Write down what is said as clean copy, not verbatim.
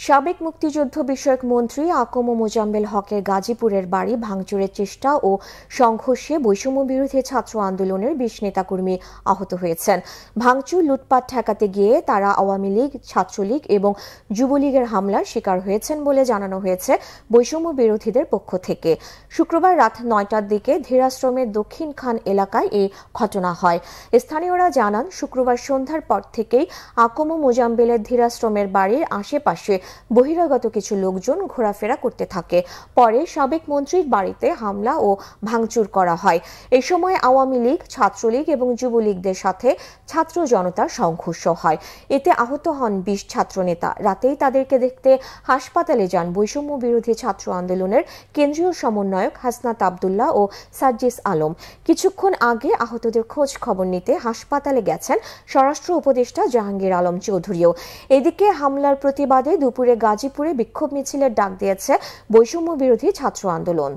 সাবেক মুক্তিযুদ্ধ বিষয়ক মন্ত্রী আকম মোজাম্মেল হকের গাজীপুরের বাড়ি ভাঙচুরের চেষ্টা ও সংঘর্ষে বৈষম্য বিরোধী ছাত্র আন্দোলনের ২০ নেতাকর্মী আহত হয়েছেন। ভাঙচুর লুটপাট ঠেকাতে গিয়ে তারা আওয়ামী লীগ, ছাত্রলীগ এবং যুবলীগের হামলার শিকার হয়েছেন বলে জানানো হয়েছে বৈষম্য বিরোধীদের পক্ষ থেকে। শুক্রবার রাত ৯টার দিকে ধীরাশ্রমের দক্ষিণ খান এলাকায় এই ঘটনা হয়। স্থানীয়রা জানান, শুক্রবার সন্ধ্যার পর থেকেই আকম মোজাম্মেলের ধীরাশ্রমের বাড়ির আশেপাশে বহিরাগত কিছু লোকজন ঘোরাফেরা করতে থাকে। পরে সাবেক মন্ত্রীর বাড়িতে হামলা ও ভাঙচুর করা হয়। এই সময় আওয়ামী লীগ, ছাত্রলীগ এবং যুবলীগদের সাথে ছাত্র জনতার সংঘর্ষ হয়। এতে আহত হন ২০ ছাত্রনেতা। রাতেই তাদেরকে দেখতে হাসপাতালে যান বৈষম্য বিরোধী ছাত্র আন্দোলনের কেন্দ্রীয় সমন্বয়ক হাসনাত আবদুল্লাহ ও সার্জিস আলম। কিছুক্ষণ আগে আহতদের খোঁজ খবর নিতে হাসপাতালে গেছেন স্বরাষ্ট্র উপদেষ্টা জাহাঙ্গীর আলম চৌধুরীও। এদিকে হামলার প্রতিবাদে দুপুরে গাজীপুরে বিক্ষোভ মিছিলের ডাক দিয়েছে বৈষম্য বিরোধী ছাত্র আন্দোলন।